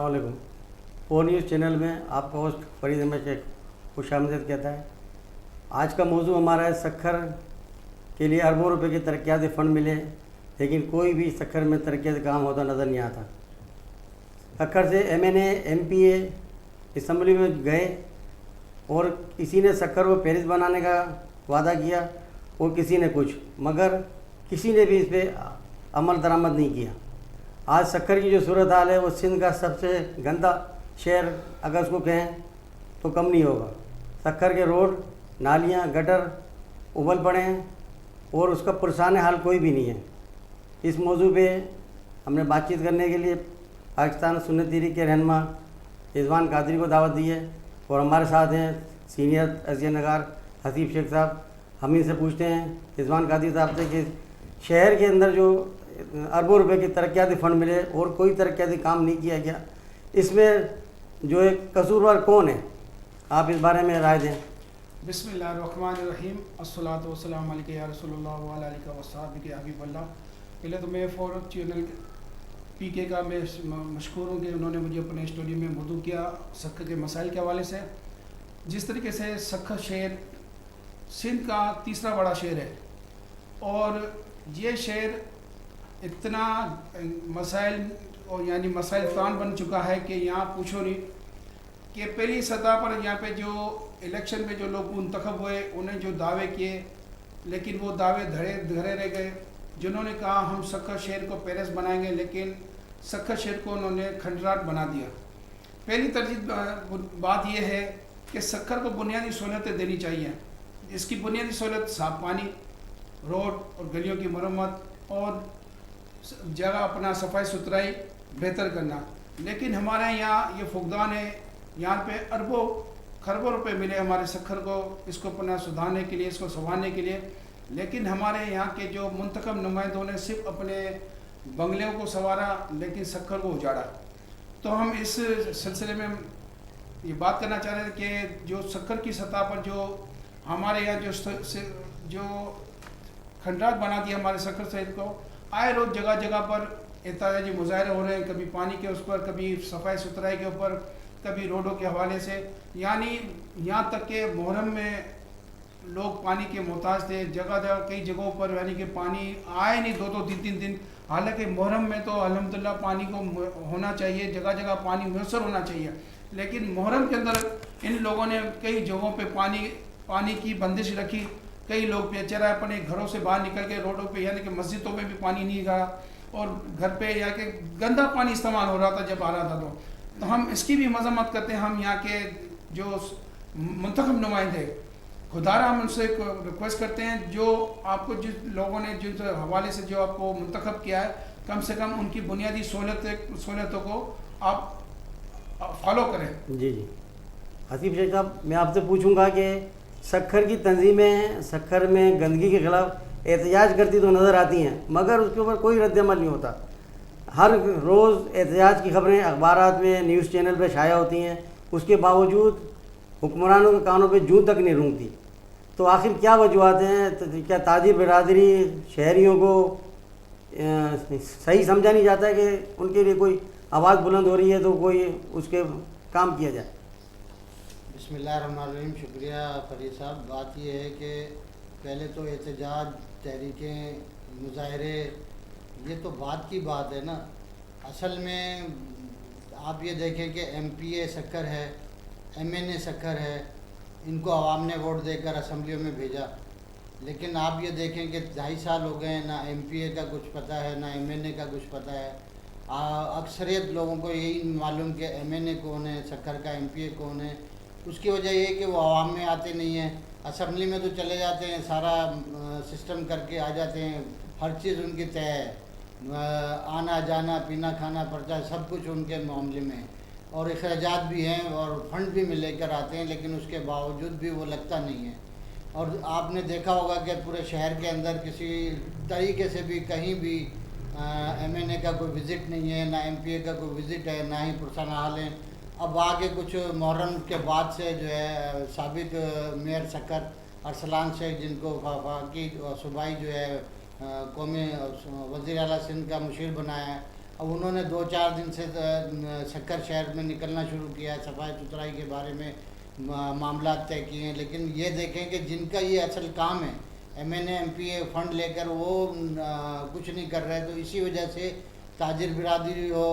अस्सलाम वालेकुम। Four news channel में आपका होस्ट फरीद अहमद शेख खुशामदीद कहता है। आज का मौजू हमारा है सक्खर के लिए अरबों रुपए के तरक्याती फ़ंड मिले, लेकिन कोई भी सक्खर में तरक्याती काम होता नज़र नहीं आता। सक्खर से MNA MPA असम्बली में गए और किसी ने सक्खर को पेरिस बनाने का वादा किया और किसी ने कुछ, मगर किसी ने भी इस पर अमल दरामद नहीं किया। आज सक्खर की जो सूरत हाल है वो सिंध का सबसे गंदा शहर अगर उसको कहें तो कम नहीं होगा। सक्खर के रोड, नालियाँ, गटर उबल पड़े हैं और उसका पुरसान हाल कोई भी नहीं है। इस मौजू पे हमने बातचीत करने के लिए पाकिस्तान सुन्नत तहरीक के रहनुमा रिजवान कादरी को दावत दी है और हमारे साथ हैं सीनियर अज़िया नगार हसीब शेख साहब। हम इनसे पूछते हैं रिजवान कादरी साहब से कि शहर के अंदर जो अरबों रुपए के तरक्याती फ़ंड मिले और कोई तरक्याती काम नहीं किया गया, इसमें जो एक कसूरवार कौन है, आप इस बारे में राय दें। बिस्मिल्लाहिर्रहमानिर्रहीम, अस्सलातु वस्सलामु अलैका या रसूलुल्लाह व अला आलिका व अस्हाबिका या हबीबल्लाह। पहले तो मैं फोर चैनल PK का मैं मशकूर हूँ कि उन्होंने मुझे अपने स्टूडियो में मौजू किया सक्खर के मसाइल के हवाले से। जिस तरीके से सक्खर शहर सिंध का तीसरा बड़ा शहर है और ये शहर इतना मसाइल और यानी मसाइल फ़ान बन चुका है कि यहाँ पूछो नहीं कि पहली सतह पर यहाँ पे जो इलेक्शन में जो लोग मुंतखब हुए उन्हें जो दावे किए, लेकिन वो दावे धरे रह गए। जिन्होंने कहा हम सक्खर शहर को पेरिस बनाएंगे, लेकिन सक्खर शहर को उन्होंने खंडराट बना दिया। पहली तरजीह बात यह है कि सक्खर को बुनियादी सहूलतें देनी चाहिए। इसकी बुनियादी सहूलत साफ पानी, रोड और गलियों की मरम्मत और जगह अपना सफाई सुथराई बेहतर करना। लेकिन हमारे यहाँ ये फुकदान है, यहाँ पे अरबों खरबों रुपए मिले हमारे सक्खर को इसको अपना सुधारने के लिए, इसको संवारने के लिए, लेकिन हमारे यहाँ के जो मुंतखब नुमाइंदों ने सिर्फ अपने बंगलों को संवारा लेकिन सक्खर को उजाड़ा। तो हम इस सिलसिले में ये बात करना चाह रहे थे कि जो सक्खर की सतह पर जो हमारे यहाँ जो खंडरात बना दिया हमारे सक्खर शहर को, आए रोज़ जगह जगह पर एहतजाजी मुजाहरे हो रहे हैं, कभी पानी के उस पर, कभी सफाई सुथराई के ऊपर, कभी रोडों के हवाले से। यानी यहाँ तक कि मुहर्रम में लोग पानी के मोहताज थे, जगह जगह कई जगहों पर यानी कि पानी आए नहीं 2-2 3-3 दिन। हालांकि मुहर्रम में तो अल्हम्दुलिल्लाह पानी को होना चाहिए, जगह जगह पानी मुयस्सर होना चाहिए, लेकिन मुहर्रम के अंदर इन लोगों ने कई जगहों पे पानी की बंदिश रखी। कई लोग बेचारा अपने घरों से बाहर निकल के रोडों पे यानी कि मस्जिदों में भी पानी नहीं गया और घर पे या के गंदा पानी इस्तेमाल हो रहा था जब आ रहा था। तो हम इसकी भी मजम्मत करते हैं। हम यहाँ के जो मुंतखब नुमाइंदे, खुदारा हम उनसे रिक्वेस्ट करते हैं जो आपको जिस लोगों ने जिस हवाले से जो आपको मुंतखब किया है, कम से कम उनकी बुनियादी सहूलतों को आप फॉलो करें। जी जी हसीब शेख साहब, मैं आपसे पूछूंगा कि सक्खर की तंजीमें सक्खर में गंदगी के ख़िलाफ़ एहतजाज करती तो नज़र आती हैं, मगर उसके ऊपर कोई रद्दअमल नहीं होता। हर रोज़ एहतजाज की खबरें अखबारात में, न्यूज़ चैनल पर शाया होती हैं, उसके बावजूद हुक्मरानों के कानों पे जूं तक नहीं रूंगती। तो आखिर क्या वजूहत हैं? तो क्या ताजिर बिरादरी शहरियों को सही समझा नहीं जाता है कि उनके लिए कोई आवाज़ बुलंद हो रही है तो कोई उसके काम किया जाए? बिस्मिल्लाहिर्रहमानिर्रहीम। शुक्रिया फरीद साहब। बात यह है कि पहले तो एहतजाज, तहरीकें, मुजाहरे, ये तो बात की बात है ना। असल में आप ये देखें कि MPA सक्खर है, MNA सक्खर है, इनको आवाम ने वोट देकर असम्बलियों में भेजा, लेकिन आप ये देखें कि 2.5 साल हो गए, ना MPA का कुछ पता है ना MNA का कुछ पता है। अक्सरियत लोगों को यही मालूम कि MNA कौन है, सक्खर का MPA कौन है। उसकी वजह ये है कि वो आवाम में आते नहीं हैं, असम्बली में तो चले जाते हैं, सारा सिस्टम करके आ जाते हैं, हर चीज़ उनकी तय है, आना जाना पीना खाना पर्चा सब कुछ उनके मामले में, और अखराजात भी हैं और फंड भी में लेकर आते हैं, लेकिन उसके बावजूद भी वो लगता नहीं है। और आपने देखा होगा कि पूरे शहर के अंदर किसी तरीके से भी कहीं भी MNA का कोई विज़िट नहीं है, ना MPA का कोई विज़िट है, ना ही पुरसान हाल है। अब आगे कुछ मुहर्रम के बाद से जो है साबिक मेयर सक्खर अरसलान शेख, जिनको वफाकी सूबाई जो है कौमी वज़ीर आला सिंध का मुशीर बनाया है, اب انہوں نے 2-4 دن سے سکر شہر میں نکلنا شروع کیا، صفائی ستھرائی کے بارے میں معاملات طے کیے ہیں، لیکن یہ دیکھیں کہ جن کا یہ اصل کام ہے MNA فنڈ لے کر وہ کچھ نہیں کر رہے، تو اسی وجہ سے تاجر برادری ہو،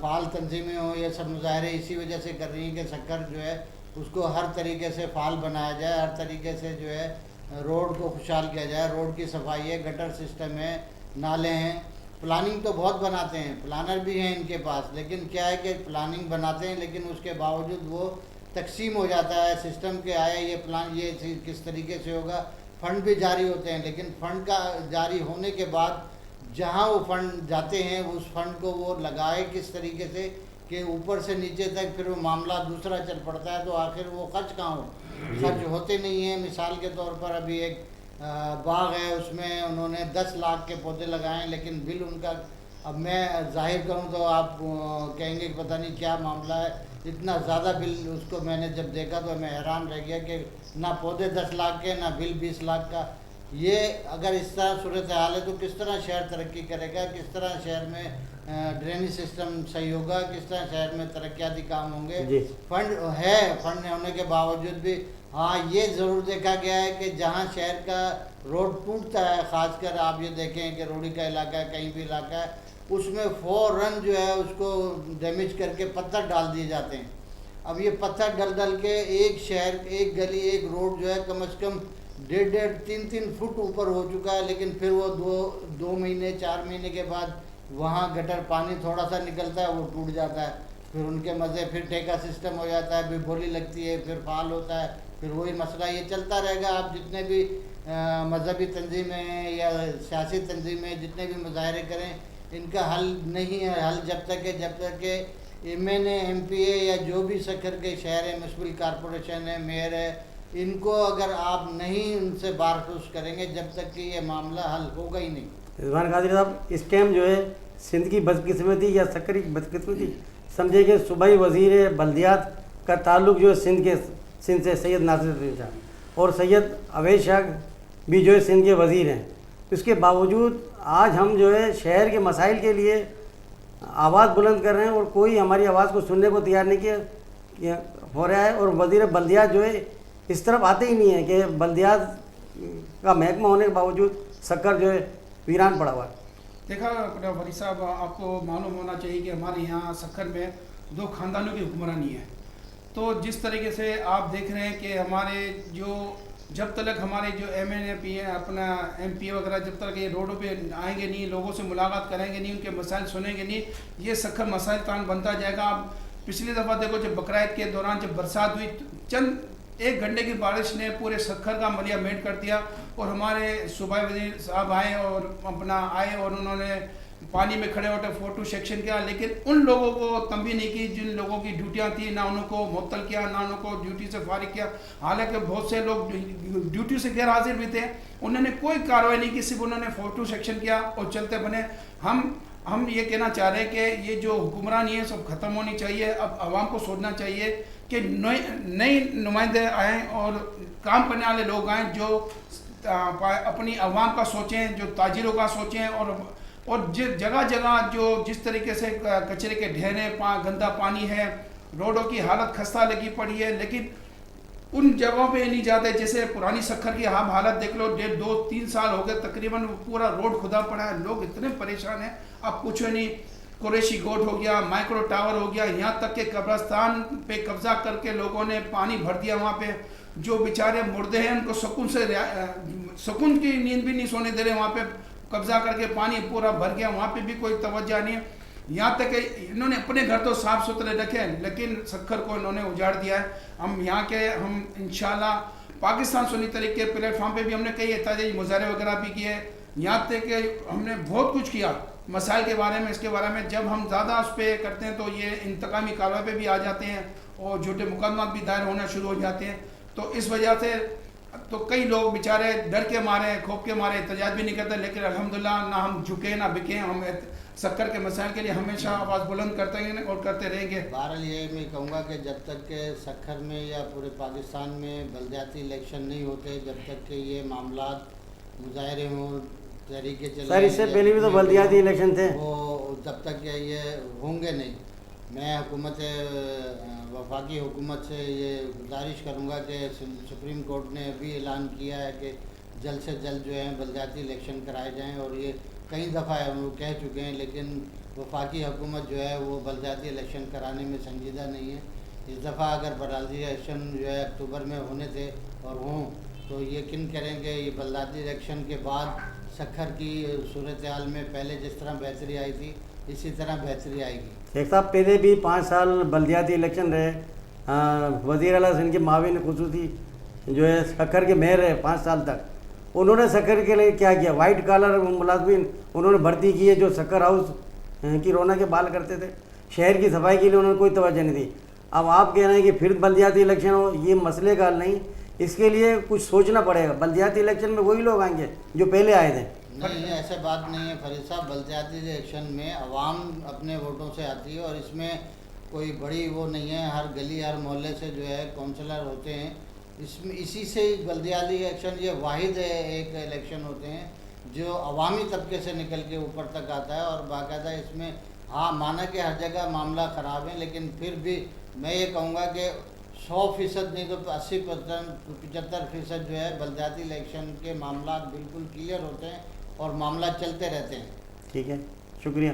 فعال تنظیمیں ہوں، یہ سب مظاہرے اسی وجہ سے کر رہی ہیں کہ سکر جو ہے اس کو ہر طریقے سے فعال بنایا جائے، ہر طریقے سے جو ہے روڈ کو خوشحال کیا جائے، روڈ کی صفائی ہے، گٹر سسٹم ہے، نالے ہیں۔ پلاننگ تو بہت بناتے ہیں، پلانر بھی ہیں ان کے پاس، لیکن کیا ہے کہ پلاننگ بناتے ہیں لیکن اس کے باوجود وہ تقسیم ہو جاتا ہے سسٹم کے، آئے یہ پلان یہ کس طریقے سے ہوگا، فنڈ بھی جاری ہوتے ہیں، لیکن فنڈ کا جاری ہونے کے بعد جہاں وہ فنڈ جاتے ہیں اس فنڈ کو وہ لگائے کس طریقے سے کہ اوپر سے نیچے تک پھر وہ معاملہ دوسرا چل پڑتا ہے، تو آخر وہ خرچ کہاں ہو، خرچ ہوتے نہیں ہیں۔ مثال کے طور پر ابھی ایک باغ ہے، اس میں انہوں نے 10 لاکھ کے پودے لگائے ہیں، لیکن بل ان کا، اب میں ظاہر کروں تو آپ کہیں گے کہ پتہ نہیں کیا معاملہ ہے، اتنا زیادہ بل اس کو میں نے جب دیکھا تو میں حیران رہ گیا کہ نہ پودے 10 لاکھ کے، نہ بل 20 لاکھ کا۔ یہ اگر اس طرح صورتحال ہے تو کس طرح شہر ترقی کرے گا، کس طرح شہر میں ڈرینیج سسٹم صحیح ہوگا، کس طرح شہر میں ترقیاتی کام ہوں گے؟ فنڈ ہے، فنڈ ہونے کے باوجود بھی ہاں یہ ضرور دیکھا گیا ہے کہ جہاں شہر کا روڈ ٹوٹتا ہے، خاص کر آپ یہ دیکھیں کہ روڑی کا علاقہ ہے، کہیں بھی علاقہ ہے، اس میں فوراً جو ہے اس کو ڈیمیج کر کے پتھر ڈال دیے جاتے ہیں۔ اب یہ پتھر ڈل کے ایک شہر، ایک گلی، ایک روڈ جو ہے کم از کم 1.5-3 فٹ اوپر ہو چکا ہے، لیکن پھر وہ 2 مہینے 4 مہینے کے بعد وہاں گٹر پانی تھوڑا سا نکلتا ہے وہ ٹوٹ جاتا ہے، پھر ان کے مزے، پھر ٹھیکہ سسٹم ہو جاتا ہے، پھر بولی لگتی ہے، پھر فعال ہوتا ہے، پھر وہی مسئلہ یہ چلتا رہے گا۔ آپ جتنے بھی مذہبی تنظیمیں ہیں یا سیاسی تنظیمیں جتنے بھی مظاہرے کریں، ان کا حل نہیں ہے، حل جب تک کہ MNA MPA یا جو بھی سکر کے شہر ہے، میونسپل کارپوریشن ہے، میئر ہے، ان کو اگر آپ نہیں ان سے بارخوش کریں گے جب تک کہ یہ معاملہ حل ہوگا ہی نہیں۔ رضوان قادری صاحب، اس ٹائم جو ہے سندھ کی بدقسمتی یا سکر کی بدقسمتی سمجھے کہ صوبائی وزیر بلدیات کا تعلق جو ہے سندھ سے سید ناصر الدین شاہ، اور سید اویس شاہ بھی جو ہے سندھ کے وزیر ہیں۔ اس کے باوجود آج ہم جو ہے شہر کے مسائل کے لیے آواز بلند کر رہے ہیں اور کوئی ہماری آواز کو سننے کو تیار نہیں کیا ہو رہا ہے، اور وزیر بلدیات جو ہے اس طرف آتے ہی نہیں ہیں کہ بلدیات کا محکمہ ہونے کے باوجود سکر جو ہے ویران پڑا ہوا ہے۔ دیکھا ولی صاحب، آپ کو معلوم ہونا چاہیے کہ ہمارے یہاں سکر میں 2 خاندانوں کی حکمرانی ہے، تو جس طریقے سے آپ دیکھ رہے ہیں کہ ہمارے جب تک ہمارے جو MNA اپنا MP وغیرہ جب تک یہ روڈوں پہ آئیں گے نہیں، لوگوں سے ملاقات کریں گے نہیں، ان کے مسائل سنیں گے نہیں، یہ سکر مسائل کان بنتا جائے گا۔ آپ پچھلی دفعہ دیکھو جب بقرعید کے دوران جب برسات ہوئی، چند 1 گھنٹے کی بارش نے پورے سکر کا ملیہ میٹ کر دیا، اور ہمارے صوبائی وزیر صاحب آئے اور انہوں نے پانی میں کھڑے ہوتے فوٹو سیکشن کیا، لیکن ان لوگوں کو تنبیہ نہیں کی جن لوگوں کی ڈیوٹیاں تھیں، نہ انہوں کو معطل کیا، نہ انہوں کو ڈیوٹی سے فارغ کیا، حالانکہ بہت سے لوگ ڈیوٹی سے غیر حاضر بھی تھے، انہوں نے کوئی کارروائی نہیں کی، صرف انہوں نے فوٹو سیکشن کیا اور چلتے بنے۔ ہم یہ کہنا چاہ رہے ہیں کہ یہ جو حکمرانی ہے سب ختم ہونی چاہیے۔ اب عوام کو سوچنا چاہیے کہ نئے نمائندے آئیں اور کام کرنے والے لوگ آئیں جو اپنی عوام کا سوچیں، جو تاجروں کا سوچیں، اور جگہ جگہ جس طریقے سے کچرے کے ڈھیر ہیں، گندا پانی ہے، روڈوں کی حالت خستہ لگی پڑی ہے، لیکن ان جگہوں پہ نہیں جاتے۔ جیسے پرانی سکر کی آپ حالت دیکھ لو، 2-3 سال ہو گئے تقریباً پورا روڈ کھدا پڑا ہے، لوگ اتنے پریشان ہیں اب پوچھو نہیں۔ قریشی گوٹ ہو گیا، مائکرو ٹاور ہو گیا، یہاں تک کہ قبرستان پہ قبضہ کر کے لوگوں نے پانی بھر دیا وہاں پہ، جو بیچارے مردے ہیں ان کو سکون کی نیند بھی نہیں سونے دے رہے، وہاں پہ قبضہ کر کے پانی پورا بھر گیا، وہاں پہ بھی کوئی توجہ نہیں ہے۔ یہاں تک کہ انہوں نے اپنے گھر تو صاف ستھرے رکھے لیکن سکر کو انہوں نے اجاڑ دیا ہے۔ ہم انشاءاللہ پاکستان سنی تحریک کے پلیٹ فارم پہ بھی ہم نے کئی احتجاجی مظاہرے وغیرہ بھی کیے، یہاں تک کہ ہم نے بہت کچھ کیا مسائل کے بارے میں۔ اس کے بارے میں جب ہم زیادہ اس پہ کرتے ہیں تو یہ انتقامی کارروائی پہ بھی آ جاتے ہیں اور جھوٹے مقدمات بھی دائر ہونا شروع ہو جاتے ہیں، تو اس وجہ سے تو کئی لوگ بیچارے ڈر کے مارے، خوف کے مارے احتجاج بھی نہیں کرتے، لیکن الحمدللہ نہ ہم جھکے نہ بکے، ہم سکر کے مسائل کے لیے ہمیشہ آواز بلند کرتے ہیں اور کرتے رہیں گے۔ بہرحال یہ میں کہوں گا کہ جب تک کہ سکر میں یا پورے پاکستان میں بلدیاتی الیکشن نہیں ہوتے، جب تک کہ یہ معاملات مظاہرے ہوں، तहरीके चल सर इससे पहले भी तो बल्दियाती इलेक्शन थे। वो तब तक ये होंगे नहीं। मैं हुकूमत वफाकी हुकूमत से ये गुजारिश करूँगा कि सुप्रीम कोर्ट ने अभी ऐलान किया है कि जल्द से जल्द जो है बल्दियाती इलेक्शन कराए जाएं, और ये कई दफ़ा वो कह चुके हैं, लेकिन वफाकी हुकूमत जो है वो बल्दियाती इलेक्शन कराने में संजीदा नहीं है। इस दफ़ा अगर बल्दियाती इलेक्शन जो है अक्टूबर में होने थे और हों तो यकीन करें कि ये बल्दियाती इलेक्शन के बाद सक्खर की सूरत हाल में पहले जिस तरह बेहतरी आई थी इसी तरह बेहतरी आएगी। एक साहब पहले भी 5 साल बल्दियाती इलेक्शन रहे, वज़ीर आला सिंध के माविन खुसूसी जो है सक्खर के मेयर रहे 5 साल तक। उन्होंने सक्खर के लिए क्या किया? वाइट कॉलर मुलाजमीन उन्होंने भर्ती किए जो सक्खर हाउस की रौनक के बाल करते थे। शहर की सफाई के लिए उन्होंने कोई तवज्जो नहीं दी। अब आप कह रहे हैं कि फिर बल्दियाती इलेक्शन हो, ये मसले का हल नहीं, इसके लिए कुछ सोचना पड़ेगा। बल्दियाती इलेक्शन में वही लोग आएंगे जो पहले आए थे। नहीं, ऐसा बात नहीं है फरीद साहब। बल्दियाती इलेक्शन में अवाम अपने वोटों से आती है और इसमें कोई बड़ी वो नहीं है। हर गली हर मोहल्ले से जो है काउंसलर होते हैं, इसमें इसी से बल्दियाती इलेक्शन ये वाहिद एक इलेक्शन होते हैं जो अवामी तबके से निकल के ऊपर तक आता है। और बाकायदा इसमें हाँ माना कि हर जगह मामला ख़राब है, लेकिन फिर भी मैं ये कहूँगा कि 100% नहीं तो 80% 75% जो है बल्दियाती इलेक्शन के मामला बिल्कुल क्लियर होते हैं और मामला चलते रहते हैं। ठीक है, शुक्रिया।